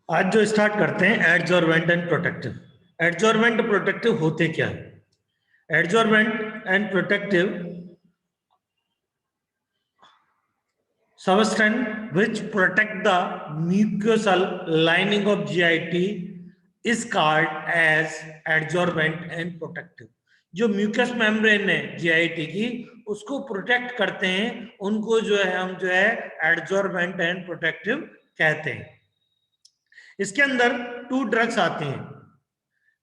आज जो स्टार्ट करते हैं adsorbent and protective. Adsorbent protective होते क्या है? Adsorbent and protective substance which protect the mucosal lining of GIT is called as adsorbent and protective। जो म्यूकस मेम्ब्रेन है जीआईटी की उसको प्रोटेक्ट करते हैं, उनको जो है हम जो है एडजॉर्बेंट एंड प्रोटेक्टिव कहते हैं। इसके अंदर टू ड्रग्स आते हैं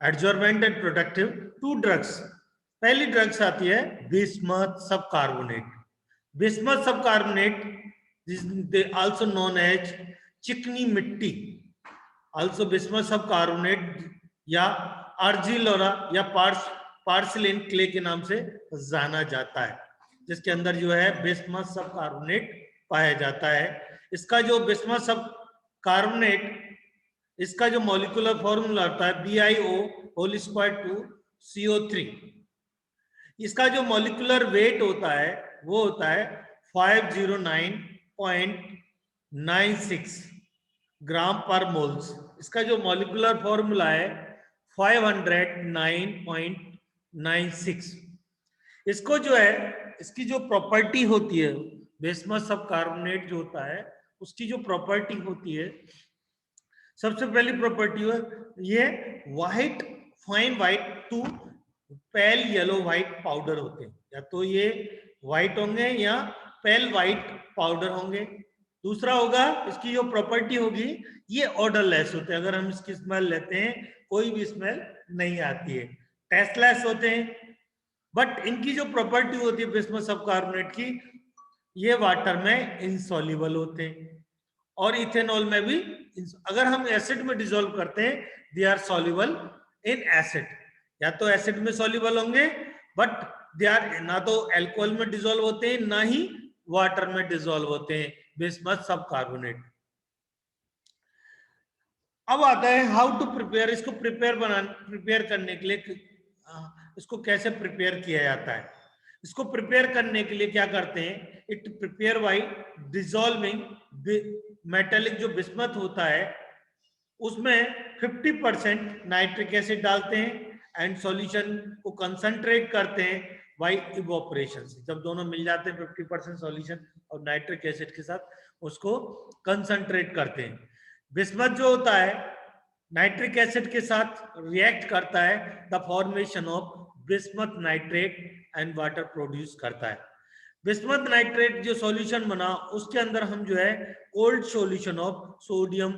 adsorbent and protective. Two drugs, पहली ड्रग्स आती है बिस्मथ सब कार्बोनेट। बिस्मथ सब कार्बोनेट आल्सो नोन एज चिकनी मिट्टी, आल्सो बिस्मथ सब कार्बोनेट या आर्जिलोरा या पार्सिलिन क्ले के नाम से जाना जाता है, जिसके अंदर जो है बिस्मथ सब कार्बोनेट पाया जाता है। इसका जो बिस्मथ सब कार्बोनेट, इसका जो मॉलिक्यूलर फॉर्मूला होता है BiO होल स्क्वायर 2 CO3। इसका जो मॉलिक्यूलर वेट होता है वो होता है 509.96 ग्राम पर मोल्स। इसका जो मॉलिक्यूलर फॉर्मूला है 509.96। इसको जो है, इसकी जो प्रॉपर्टी होती है बिस्मथ सब कार्बोनेट जो होता है उसकी जो प्रॉपर्टी होती है, सबसे पहली प्रॉपर्टी है ये white, fine white to pale yellow white powder होते हैं, या तो ये व्हाइट होंगे या पेल व्हाइट पाउडर होंगे। दूसरा होगा इसकी जो प्रॉपर्टी होगी ये ऑर्डरलेस होते हैं, अगर हम इसकी स्मेल लेते हैं कोई भी स्मेल नहीं आती है, टेस्टलेस होते हैं। बट इनकी जो प्रॉपर्टी होती है बिस्मथ सब कार्बोनेट की, ये वाटर में इनसॉल्युबल होते हैं और इथेनॉल में भी। अगर हम एसिड में डिसॉल्व करते हैं they are soluble in acid, या तो एसिड में सॉल्युबल होंगे बट दे आर ना तो अल्कोहल में डिसॉल्व होते हैं ना ही वाटर में डिसॉल्व होते हैं बिस्मथ सब कार्बोनेट। अब आता है हाउ टू प्रिपेयर। इसको प्रिपेयर करने के लिए इसको कैसे प्रिपेयर किया जाता है। इसको प्रिपेयर करने के लिए क्या करते हैं, it prepare by dissolving metallic जो बिस्मथ होता है उसमें 50% नाइट्रिक एसिड डालते हैं एंड सॉल्यूशन को कंसंट्रेट करते हैं बाय इवोपरेशन से। जब दोनों मिल जाते हैं 50% सॉल्यूशन और नाइट्रिक एसिड के साथ उसको कंसंट्रेट करते हैं। बिस्मथ जो होता है नाइट्रिक एसिड के साथ रिएक्ट करता है, the formation of bismuth nitrate and water produce करता है। बिस्मथ नाइट्रेट जो सॉल्यूशन बना उसके अंदर हम जो है cold solution of sodium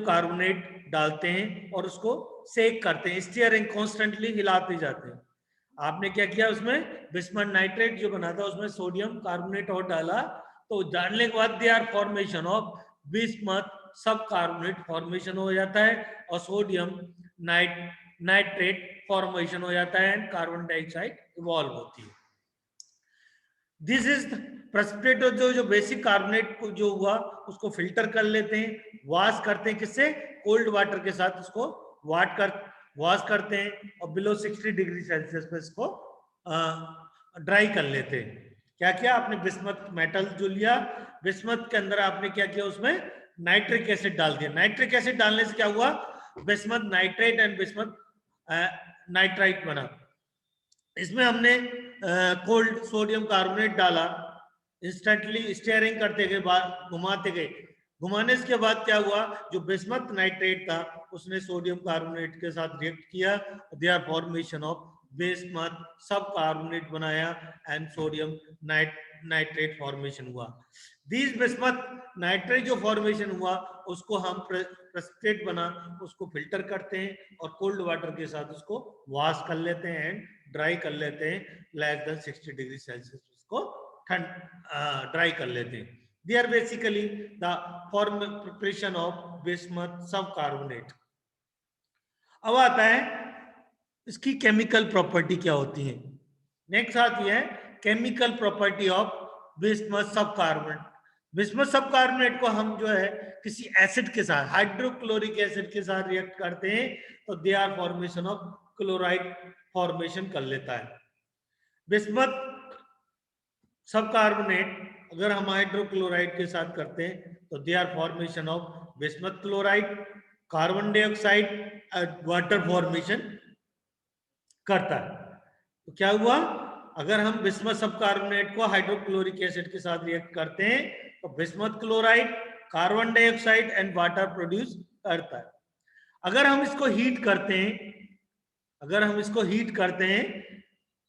carbonate डालते हैं और उसको सेक करते हैं, स्टीयरिंग कॉन्स्टेंटली हिलाते जाते हैं। आपने क्या किया, उसमें बिस्मथ नाइट्रेट जो बना था उसमें सोडियम कार्बोनेट और डाला, तो डालने के बाद they are formation of bismuth सब कार्बोनेट फॉर्मेशन हो जाता है और सोडियम नाइट्रेट फॉर्मेशन हो जाता है एंड कार्बन डाइऑक्साइड इवॉल्व होती है। This is precipitate. जो बेसिक कार्बोनेट को जो हुआ उसको फिल्टर कर लेते हैं, वॉश करते हैं, किससे, कोल्ड वाटर के साथ उसको वॉश करते हैं और बिलो 60 डिग्री सेल्सियस पे इसको ड्राई कर लेते हैं। क्या किया आपने, बिस्मथ मेटल जो लिया, बिस्मथ के अंदर आपने क्या किया, उसमें नाइट्रिक एसिड डाल दिया। नाइट्रिक एसिड डालने से क्या हुआ, bismuth nitrate and bismuth nitrite बना। इसमें हमने कोल्ड सोडियम कार्बोनेट डाला, इंस्टेंटली स्टीयरिंग करते गए, घुमाते गए, घुमाने के बाद क्या हुआ, जो बिस्मथ नाइट्रेट था उसने सोडियम कार्बोनेट के साथ रिएक्ट किया, they are formation of bismuth सब कार्बोनेट बनाया एंड सोडियम नाइट्रेट फॉर्मेशन हुआ। दिस बिस्मथ नाइट्रेट जो फॉर्मेशन हुआ उसको हम प्रेसिपिटेट बना, उसको फिल्टर करते हैं और कोल्ड वाटर के साथ उसको वॉश कर लेते हैं एंड ड्राई कर लेते हैं, लेस देन 60 डिग्री सेल्सियस उसको ड्राई कर लेते हैं। They are basically the preparation of bismuth सब कार्बोनेट। अब आता है इसकी केमिकल प्रॉपर्टी क्या होती है। नेक्स्ट आती है केमिकल प्रॉपर्टी ऑफ बिस्मथ सब कार्बोनेट। बिस्मथ सब कार्बोनेट को हम जो है किसी एसिड के साथ, हाइड्रोक्लोरिक एसिड के साथ रिएक्ट करते हैं तो they are formation of chloride formation कर लेता है। बिस्मथ सब कार्बोनेट अगर हम हाइड्रोक्लोराइड के साथ करते हैं तो they are formation of bismuth chloride, carbon dioxide, water formation करता है। तो क्या हुआ, अगर हम बिस्मथ सब कार्बोनेट को हाइड्रोक्लोरिक एसिड के साथ रिएक्ट करते हैं तो bismuth chloride, carbon dioxide and water produce करता है। अगर हम इसको हीट करते हैं, अगर हम इसको हीट करते हैं,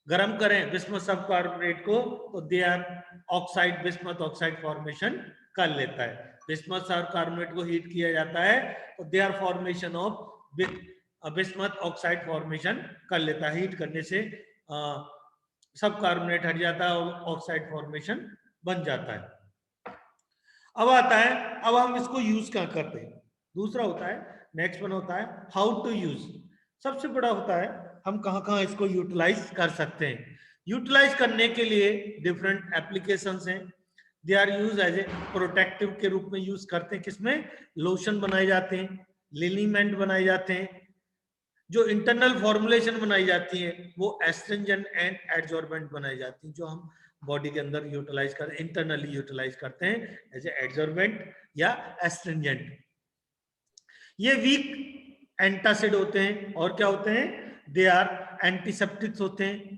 गर्म करें बिस्मथ सब कार्बोनेट को, तो they are oxide, bismuth oxide formation कर लेता है। बिस्मथ सब कार्बोनेट को हीट किया जाता है तो they are formation of bismuth oxide formation कर लेता है। हीट करने से सब कार्बोनेट हट जाता है और ऑक्साइड फॉर्मेशन बन जाता है। अब आता है, अब हम इसको यूज क्या करते हैं। दूसरा होता है, नेक्स्ट वन होता है हाउ टू यूज। सबसे बड़ा होता है हम कहाँ कहाँ इसको यूटिलाइज कर सकते हैं। यूटिलाइज करने के लिए डिफरेंट एप्लीकेशंस हैं। They are use as a protective के रूप में यूज करते हैं। किसमें? लोशन बनाए जाते हैं, लिनीमेंट बनाए जाते हैं, जो इंटरनल फॉर्मुलेशन बनाई जाती है वो एस्ट्रिंजेंट एंड एडजॉर्बेंट बनाई जाती है, जो हम बॉडी के अंदर यूटिलाइज करते हैं, इंटरनली यूटिलाइज करते हैं एज ए एडजॉर्बेंट या एस्ट्रिंजेंट। ये वीक एंटासिड होते हैं और क्या होते हैं, दे आर एंटीसेप्टिक्स होते हैं।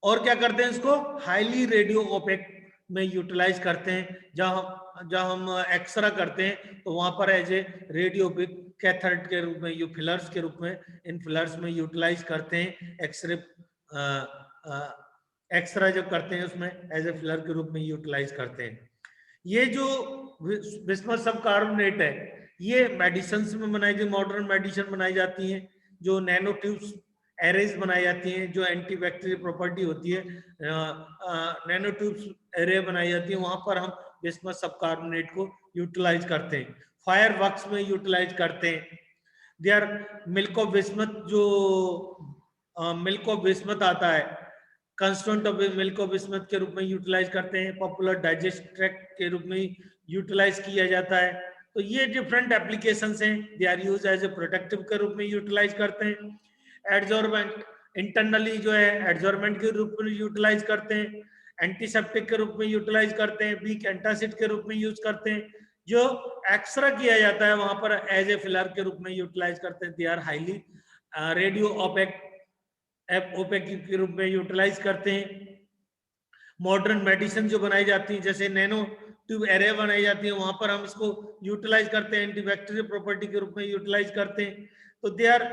और क्या करते हैं, इसको हाईली रेडियो ओपेक में यूटिलाइज करते हैं। जहां हम एक्सरा करते हैं तो वहां पर as a radio opaque cathode के रूप में, यू फिलर्स के रूप में, इन फिलर्स में यूटिलाइज करते हैं। एक्सरे एक्सरा जब करते हैं उसमें एज ए फिलर के रूप में यूटिलाइज करते हैं। ये जो बिस्मथ सब कार्बोनेट है ये मेडिसिन में बनाई गई, मॉडर्न मेडिसिन बनाई जाती है, जो नैनो ट्यूब्स एरेज बनाई जाती हैं, जो एंटीबैक्टीरियल प्रॉपर्टी होती है, नैनो ट्यूब्स एरे बनाई जाती है, वहां पर हम बिस्मथ सब कार्बोनेट को यूटिलाइज करते हैं। फायर वर्क्स में यूटिलाइज करते हैं। They are milk of bismuth, जो मिल्क ऑफ बिस्मथ आता है, constant of milk of bismuth के रूप में यूटिलाइज करते हैं। पॉपुलर डाइजेस्ट ट्रैक्ट के रूप में यूटिलाइज किया जाता है। तो ये डिफरेंट एप्लीकेशंस हैं। They are use as a protective के रूप में यूटिलाइज करते हैं। एडजॉर्बेंट, इंटरनली जो है एडजॉर्बेंट के रूप में यूटिलाइज करते हैं, एंटीसेप्टिक के रूप में यूटिलाइज करते हैं, वीक एंटासिड के रूप में यूज करते हैं। जो एक्सरा किया जाता है वहां पर एज ए फिलर के रूप में यूटिलाइज करते हैं। They are highly radio opaque के रूप में यूटिलाइज करते हैं। मॉडर्न मेडिसिन जो बनाई जाती है, जैसे नैनो ट्यूब एरे बनाई जाती है, वहां पर हम इसको यूटिलाइज करते हैं, एंटीबैक्टीरियल प्रॉपर्टी के रूप में यूटिलाइज करते हैं। तो they are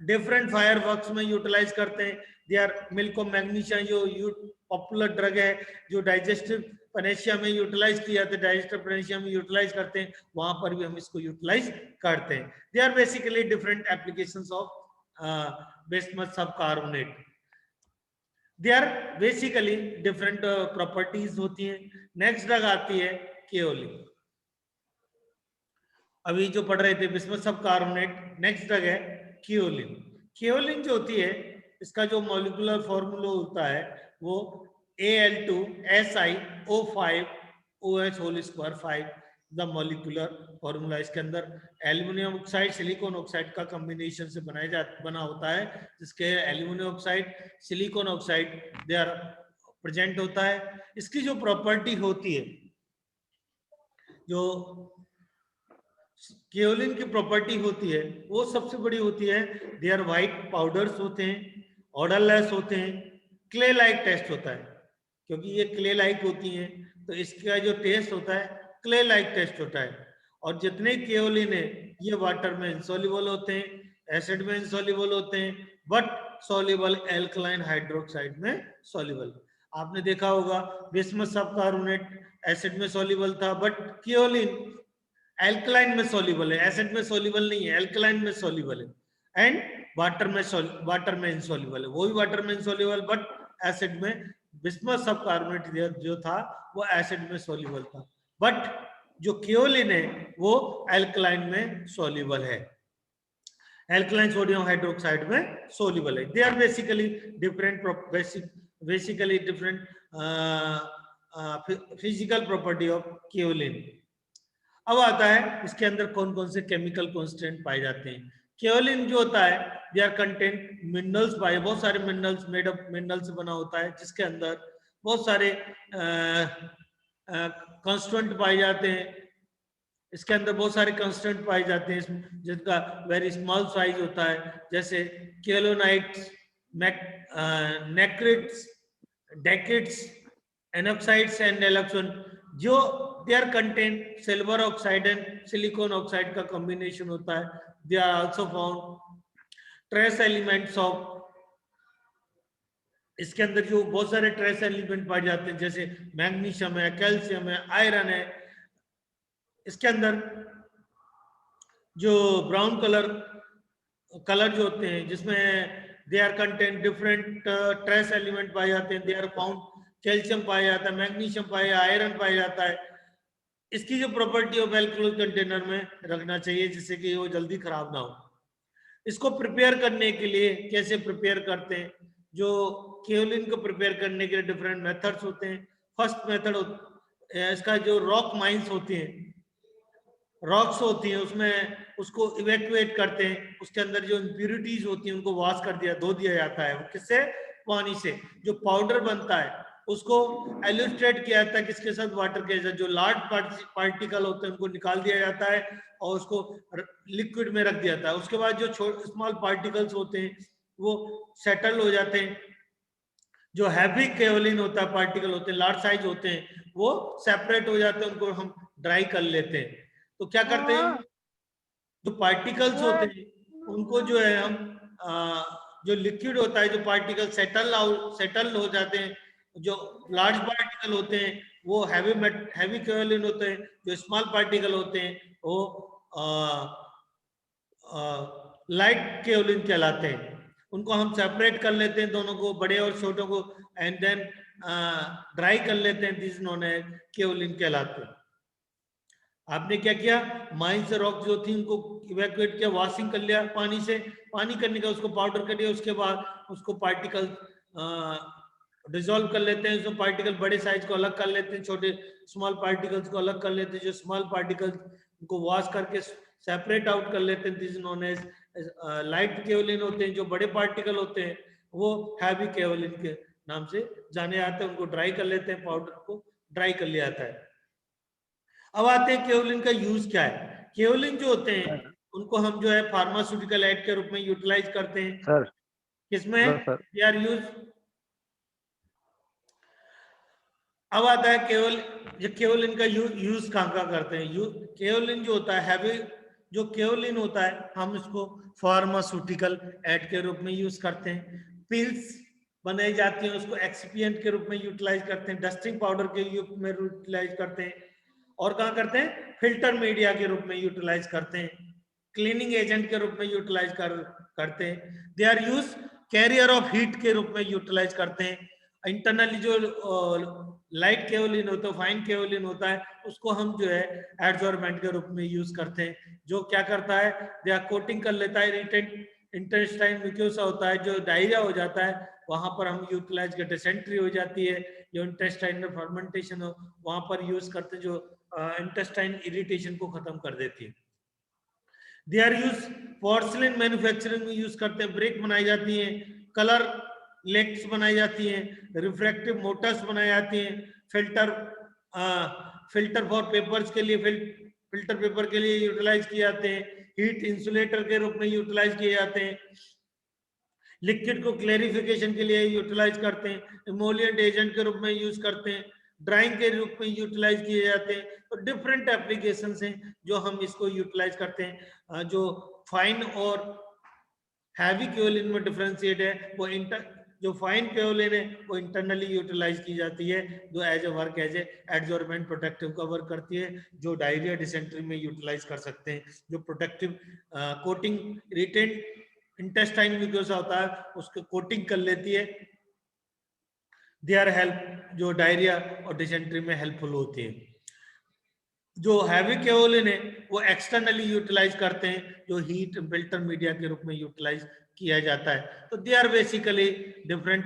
different fire works में यूटिलाइज करते हैं। They are milk of magnesia, जो पॉपुलर ड्रग है, जो डाइजेस्टिव पनेशिया में यूटिलाइज किया जाता है, डाइजेस्टिव पनेशिया में यूटिलाइज करते हैं, वहां पर भी हम इसको यूटिलाइज करते हैं। They are basically different applications of bismuth सब carbonate. They are basically different properties होती हैं। नेक्स्ट ड्रग आती है केओलिन। अभी जो पढ़ रहे थे बिस्मथ सब कार्बोनेट, नेक्स्ट ड्रग है केओलिन। केओलिन जो होती है, इसका जो मॉलिक्यूलर फॉर्मूला होता है वो Al2SiO5OH2 द मॉलिक्यूलर फॉर्मूला। इसके अंदर एल्यूमिनियम ऑक्साइड सिलिकॉन ऑक्साइड का कॉम्बिनेशन से बना होता है, जिसके aluminium oxide silicon oxide they are present होता है। इसकी जो प्रॉपर्टी होती है, जो केओलिन की प्रॉपर्टी होती है वो सबसे बड़ी होती है, दे आर व्हाइट पाउडर्स होते हैं, ऑर्डरलेस होते हैं, क्ले लाइक टेस्ट होता है। क्योंकि ये क्ले लाइक होती हैं तो इसका जो टेस्ट होता है क्ले लाइक टेस्ट होता है। और जितने केओलिन है ये वाटर में इनसॉल्युबल होते हैं, एसिड में इनसॉल्युबल होते हैं, बट सॉल्युबल एल्कलाइन हाइड्रोक्साइड में सॉल्युबल। आपने देखा होगा बिस्मथ सब कार्बोनेट एसिड में सॉल्युबल था, बट केओलिन एल्कलाइन में सॉल्युबल है, एसिड में सॉल्युबल नहीं है, एल्कलाइन में सॉल्युबल है, एंड वाटर में इनसॉल्युबल है। वो भी वाटर में इनसॉल्युबल बट एसिड में। बिस्मथ सब कार्बोनेट जो था वो एसिड में सॉल्युबल था, बट जो केओलिन है वो एल्कलाइन में सॉल्युबल है, एल्कलाइन सोडियम हाइड्रोक्साइड में सॉल्युबल है। They are basically different physical property of kaolin. अब आता है इसके अंदर कौन कौन से केमिकल कॉन्स्टेंट पाए जाते हैं। केओलिन जो होता है दे आर कंटेंट मिनरल्स पाए, बहुत सारे मिनरल्स मेड अप मिनरल से बना होता है, जिसके अंदर बहुत सारे कॉन्स्टेंट पाए जाते हैं। इसके अंदर बहुत सारे कंस्टेंट पाए जाते हैं जिनका वेरी स्मॉल साइज होता है, जैसे केलोनाइट्स, नेक्रिट्स, डेकिट्स, एनॉक्साइड्स एंड एलॉक्सन, जो they are content silver oxide and silicon oxide का कॉम्बिनेशन होता है. They are also found trace elements of, इसके अंदर जो बहुत सारे ट्रेस एलिमेंट पाए जाते हैं जैसे मैग्नीशियम है, कैल्शियम है, आयरन है. इसके अंदर जो ब्राउन कलर जो होते हैं जिसमें they are content different trace element पाए जाते हैं. दे आर फाउंड कैल्शियम पाया जाता है, मैग्नीशियम पाया, आयरन पाया जाता है. इसकी जो property of well close container में रखना चाहिए जिससे कि वो जल्दी खराब ना हो. इसको प्रिपेयर करने के लिए कैसे प्रिपेयर करते हैं, जो केओलिन को प्रिपेयर करने के लिए डिफरेंट मेथड्स होते हैं. फर्स्ट मेथड इसका जो रॉक माइंस होती हैं, रॉक्स होती हैं, उसमें उसको इवैक्यूएट करते हैं. उसके अंदर जो इम्प्यूरिटीज होती हैं उनको वॉश कर दिया, धो दिया जाता है. वो किससे? पानी से. जो पाउडर बनता है उसको एल्यूस्ट्रेट किया जाता है किसके साथ? वाटर के साथ. जो लार्ज पार्टिकल होते हैं उनको निकाल दिया जाता है और उसको लिक्विड में रख दिया जाता है. उसके बाद जो स्मॉल पार्टिकल्स होते हैं वो सेटल हो जाते हैं. जो हैवी केओलिन होता है, पार्टिकल होते हैं, लार्ज साइज होते हैं, वो सेपरेट हो जाते हैं. उनको हम ड्राई कर लेते हैं. तो क्या करते हैं, जो पार्टिकल्स होते हैं उनको जो है हम जो लिक्विड होता है, जो पार्टिकल सेटल हो जाते हैं. जो लार्ज पार्टिकल होते हैं वो हैवी केओलिन होते हैं. जो स्मॉल पार्टिकल होते हैं वो लाइट केओलिन कहलाते हैं. उनको हम सेपरेट कर लेते हैं दोनों को, बड़े और छोटों को, एंड देन ड्राई कर लेते हैं. दिस नोन एज केओलिन कहलाते हैं. आपने क्या किया, माइन से रॉक जो थी उनको इवैक्यूएट किया, वॉशिंग कर लिया पानी से. पानी करने का उसको पाउडर कर दिया. उसके बाद उसको पार्टिकल डिसॉल्व कर लेते हैं. उसमें पार्टिकल बड़े साइज को अलग कर लेते हैं, छोटे स्मॉल पार्टिकल्स को अलग कर लेते हैं. जो स्मॉल पार्टिकल्स उनको वॉश करके सेपरेट आउट कर लेते हैं. This known as light kaolin होते हैं. जो बड़े पार्टिकल होते हैं वो हैवी केओलिन के नाम से जाने जाते हैं. उनको ड्राई कर लेते हैं, पाउडर को ड्राई कर लिया जाता है. अब आते हैं केओलिन का यूज क्या है. केओलिन जो होते हैं उनको हम जो है फार्मास्यूटिकल एड के रूप में यूटिलाइज करते हैं. सर किसमें? They are use. अब आता है केओलिन का यूज कहाँ करते हैं. केओलिन जो होता है हैवी, जो केओलिन होता है हम इसको फार्मास्यूटिकल एड के रूप में यूज करते हैं. पिल्स बनाई जाती हैं उसको एक्सपीएंट के रूप में यूटिलाइज करते हैं. डस्टिंग पाउडर के रूप में यूटिलाइज करते हैं. और कहाँ करते हैं? फिल्टर मीडिया के रूप में यूटिलाइज करते हैं. क्लीनिंग एजेंट के रूप में यूटिलाइज करते हैं. They are use carrier of heat के रूप में यूटिलाइज करते हैं. इंटरनली जो लाइट केओलिन होता है, फाइन केओलिन होता है, उसको हम जो है एडजॉर्बेंट के रूप में यूज करते हैं. जो क्या करता है, दे आर कोटिंग कर लेता है. इंटेस्टाइन म्यूकोसा होता है, जो डायरिया हो जाता है वहां पर हम यूटिलाइज करते. डिसेंट्री हो जाती है, जो इंटेस्टाइन में फर्मेंटेशन हो वहां पर यूज करते हैं, जो इंटेस्टाइन इरिटेशन को खत्म कर देती है. They are use porcelain manufacturing में यूज करते हैं. ब्रेक बनाई जाती है, कलर लेक्स बनाई जाती हैं, रिफ्रैक्टिव मोटर्स बनाई जाती हैं, फिल्टर फॉर पेपर्स के लिए, फिल्टर पेपर के लिए यूटिलाइज किए जाते हैं. हीट इंसुलेटर के रूप में यूटिलाइज किए जाते हैं. लिक्विड को क्लैरिफिकेशन के लिए यूटिलाइज करते हैं. इमोलिएंट एजेंट के रूप में यूज करते हैं. ड्राइंग के रूप में यूटिलाइज किए जाते हैं. तो डिफरेंट एप्लीकेशन हैं जो हम इसको यूटिलाइज करते हैं. जो फाइन और हैवी केओलिन में डिफरेंशिएट है, वो जो फाइन केओलिन है वो इंटरनली यूटिलाइज की जाती है, जो as a work as a adsorbent protective का वर्क करती है, जो डायरिया डिसेंट्री में यूटिलाइज कर सकते हैं. जो protective coating retain intestine mucosa होता है उसको कोटिंग कर लेती है. दे आर हेल्प, जो डायरिया और डिसेंट्री में हेल्पफुल होती है. जो हैवी केओलिन है वो एक्सटर्नली यूटिलाइज करते हैं, जो हीट फिल्टर मीडिया के रूप में यूटिलाइज किया जाता है. तो दे आर बेसिकली डिफरेंट